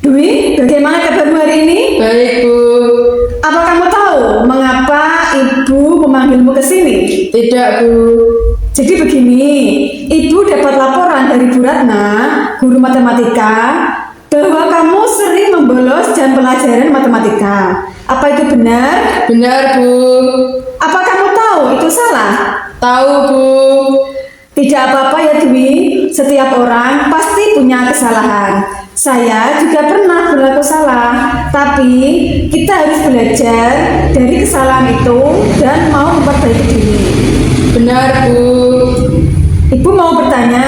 Dwi, bagaimana kabarmu hari ini? Baik, Bu. Apa kamu tahu mengapa ibu memanggilmu ke sini? Tidak, Bu. Jadi begini, ibu dapat laporan dari Bu Ratna, guru matematika, bahwa kamu sering membolos jam pelajaran matematika. Apa itu benar? Benar, Bu. Apa kamu tahu itu salah? Tahu, Bu. Tidak apa-apa ya Dwi, setiap orang pasti punya kesalahan. Saya juga pernah berlaku salah, tapi kita harus belajar dari kesalahan itu dan mau memperbaiki diri. Benar, Bu. Ibu mau bertanya,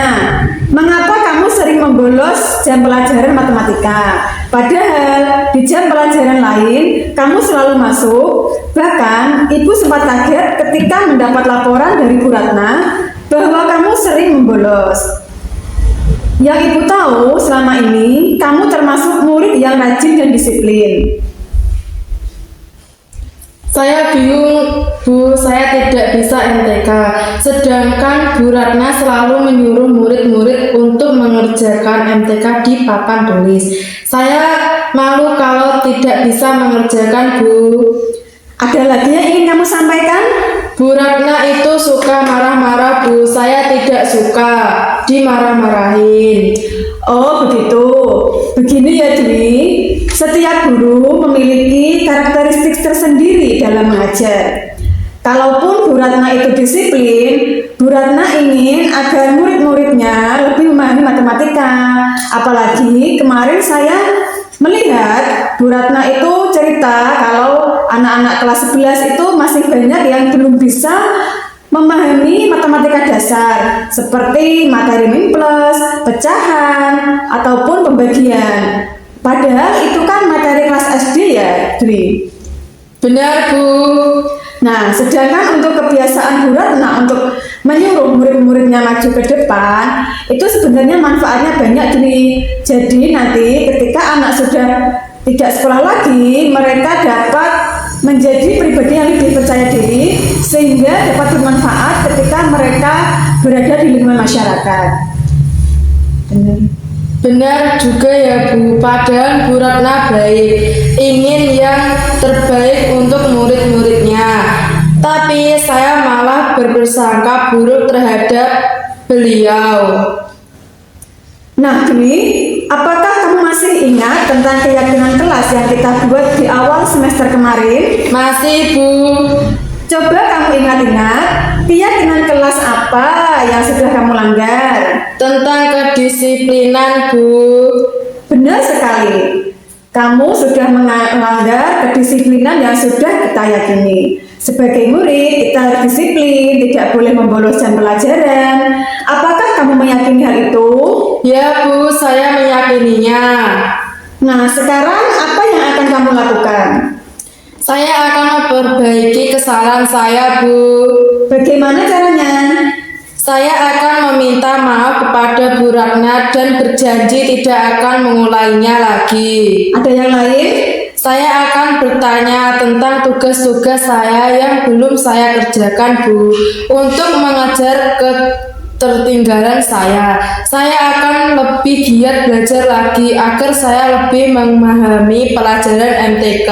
mengapa kamu sering membolos jam pelajaran matematika? Padahal di jam pelajaran lain kamu selalu masuk. Bahkan ibu sempat kaget ketika mendapat laporan dari Bu Ratna bahwa kamu sering membolos. Yang ibu tahu selama ini kamu termasuk murid yang rajin dan disiplin. Saya bingung, Bu. Saya tidak bisa MTK. Sedangkan Bu Ratna selalu menyuruh murid-murid untuk mengerjakan MTK di papan tulis. Saya malu kalau tidak bisa mengerjakan, Bu. Ada lagi yang ingin kamu sampaikan? Bu Ratna itu suka marah-marah, Bu. Saya tidak suka dimarah-marahin. Oh begitu. Begini ya Dwi, setiap guru memiliki karakteristik tersendiri dalam mengajar. Kalaupun Bu Ratna itu disiplin, Bu Ratna ingin agar murid-muridnya lebih memahami matematika. Apalagi kemarin saya melihat Bu Ratna itu cerita kalau anak-anak kelas 11 itu masih banyak yang belum bisa memahami matematika dasar seperti materi min plus, pecahan, ataupun pembagian. Padahal itu kan materi kelas SD ya, Dwi. Benar, Bu. Nah, sedangkan untuk kebiasaan Bu Ratna untuk menyuruh murid-muridnya maju ke depan, itu sebenarnya manfaatnya banyak, Dwi. Jadi nanti ketika anak sudah tidak sekolah lagi, mereka dapat menjadi pribadi yang lebih percaya diri sehingga dapat bermanfaat ketika mereka berada di lingkungan masyarakat. Benar. Benar juga ya, Bu. Padahal Bu Ratna baik, ingin yang terbaik untuk murid-muridnya. Tapi saya malah berprasangka buruk terhadap beliau. Nah, Dwi, apakah kamu masih ingat tentang keyakinan kelas yang kita buat di awal semester kemarin? Masih, Bu. Coba kamu ingat-ingat, keyakinan kelas apa yang sudah kamu langgar? Tentang kedisiplinan, Bu. Benar sekali. Kamu sudah melanggar kedisiplinan yang sudah kita yakini. Sebagai murid, kita harus disiplin, tidak boleh membolos jam pelajaran. Apakah kamu meyakini hal itu? Ya, Bu, saya meyakininya. Nah, sekarang apa yang akan kamu lakukan? Saya akan memperbaiki kesalahan saya, Bu. Bagaimana caranya? Saya akan meminta maaf kepada Bu Ratna dan berjanji tidak akan mengulainya lagi. Ada yang lain? Saya akan bertanya tentang tugas-tugas saya yang belum saya kerjakan, Bu, untuk mengejar ketertinggalan saya. Saya akan lebih giat belajar lagi agar saya lebih memahami pelajaran MTK.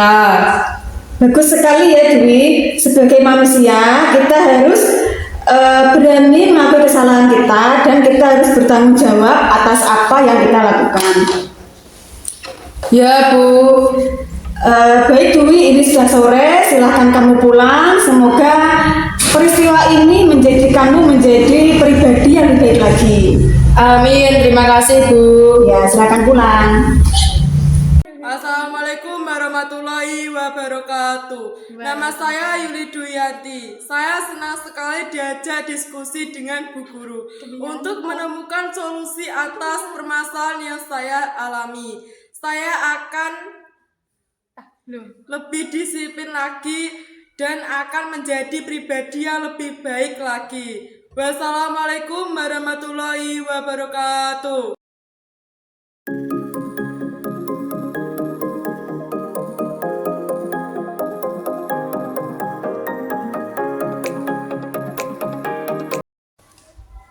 Bagus sekali ya Dwi. Sebagai manusia, kita harus berani mengakui kesalahan kita dan kita harus bertanggung jawab atas apa yang kita lakukan. Ya, Bu. Baik Dwi, ini sudah sore, silahkan kamu pulang. Semoga peristiwa ini kamu menjadi pribadi yang lebih baik lagi. Amin, terima kasih, Bu. Ya, silahkan pulang. Assalamualaikum warahmatullahi wabarakatuh. Nama saya Yuli Duyanti. Saya senang sekali diajak diskusi dengan Bu Guru untuk menemukan solusi atas permasalahan yang saya alami. Saya akan lebih disiplin lagi dan akan menjadi pribadi yang lebih baik lagi. Wassalamualaikum warahmatullahi wabarakatuh.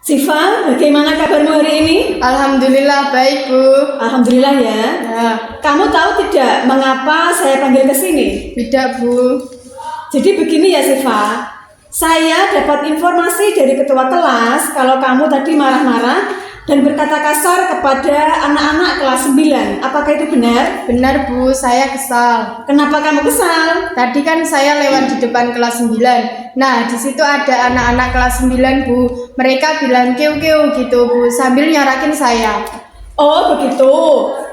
Siva, bagaimana kabarmu hari ini? Alhamdulillah baik, Bu. Alhamdulillah ya. Ya, Kamu tahu tidak mengapa saya panggil ke sini? tidak, Bu. Jadi begini ya Siva, saya dapat informasi dari ketua kelas kalau kamu tadi marah-marah dan berkata kasar kepada anak-anak kelas 9. Apakah itu benar? Benar, Bu, saya kesal. Kenapa kamu kesal? Tadi kan saya lewat di depan kelas 9. Nah, di situ ada anak-anak kelas 9, Bu. Mereka bilang keu-keu gitu, Bu, sambil nyorakin saya. Oh begitu.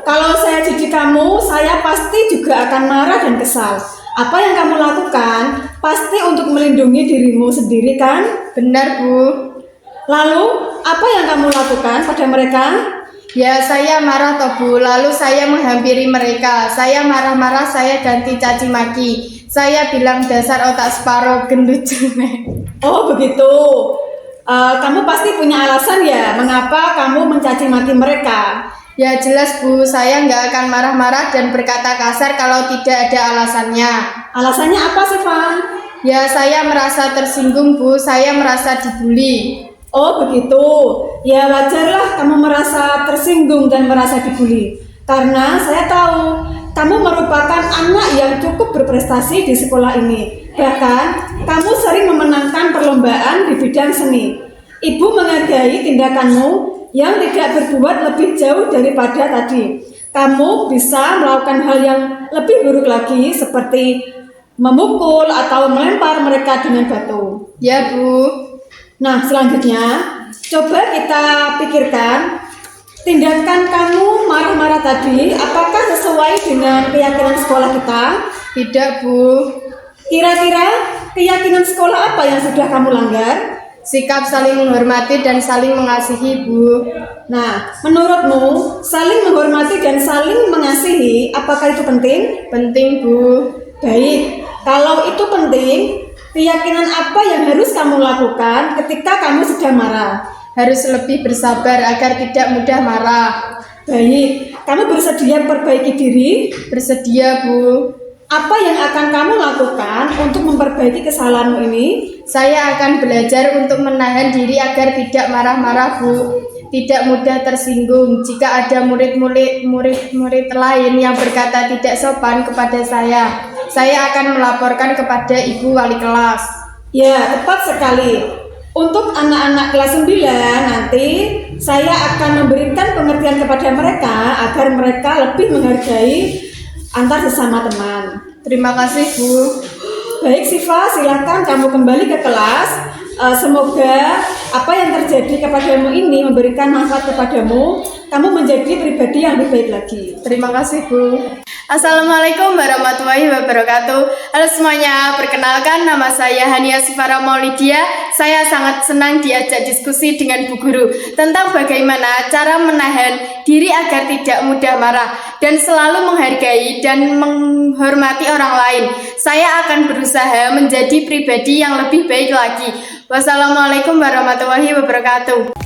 Kalau saya jadi kamu, saya pasti juga akan marah dan kesal. Apa yang kamu lakukan pasti untuk melindungi dirimu sendiri kan? Benar, Bu. Lalu, apa yang kamu lakukan pada mereka? Ya, saya marah toh, Bu. Lalu saya menghampiri mereka. Saya marah-marah, saya ganti caci maki. Saya bilang dasar otak separuh gendut jelek. Oh begitu. Kamu pasti punya alasan ya mengapa kamu mencaci maki mereka. Ya jelas, Bu, saya nggak akan marah-marah dan berkata kasar kalau tidak ada alasannya. Alasannya apa sih, Van? Ya, saya merasa tersinggung, Bu. Saya merasa dibully. Oh begitu. Ya wajarlah kamu merasa tersinggung dan merasa dibully. Karena saya tahu kamu merupakan anak yang cukup berprestasi di sekolah ini. Bahkan kamu sering memenangkan perlombaan di bidang seni. Ibu menghargai tindakanmu yang tidak berbuat lebih jauh daripada tadi. Kamu bisa melakukan hal yang lebih buruk lagi seperti memukul atau melempar mereka dengan batu. Ya, Bu. Nah, selanjutnya, coba kita pikirkan tindakan kamu marah-marah tadi, apakah sesuai dengan keyakinan sekolah kita? Tidak, Bu. Kira-kira keyakinan sekolah apa yang sudah kamu langgar? Sikap saling menghormati dan saling mengasihi, Bu. Nah, menurutmu saling menghormati dan saling mengasihi, apakah itu penting? Penting, Bu. Baik, kalau itu penting, keyakinan apa yang harus kamu lakukan ketika kamu sedang marah? Harus lebih bersabar agar tidak mudah marah. Baik, kamu bersedia memperbaiki diri? Bersedia, Bu. Apa yang akan kamu lakukan untuk memperbaiki kesalahanmu ini? Saya akan belajar untuk menahan diri agar tidak marah-marah, Bu. Tidak mudah tersinggung jika ada murid-murid lain yang berkata tidak sopan kepada saya. Saya akan melaporkan kepada Ibu Wali kelas. Ya, tepat sekali. Untuk anak-anak kelas 9 nanti saya akan memberikan pengertian kepada mereka agar mereka lebih menghargai antar sesama teman. Terima kasih, Bu. Baik Siva, silakan kamu kembali ke kelas. Semoga apa yang terjadi kepadamu ini memberikan manfaat kepadamu. Kamu menjadi pribadi yang lebih baik lagi. Terima kasih, Bu. Assalamualaikum warahmatullahi wabarakatuh. Halo semuanya, perkenalkan nama saya Hania Sifara Maulidia. Saya sangat senang diajak diskusi dengan Bu Guru tentang bagaimana cara menahan diri agar tidak mudah marah dan selalu menghargai dan menghormati orang lain. Saya akan berusaha menjadi pribadi yang lebih baik lagi. Wassalamualaikum warahmatullahi wabarakatuh.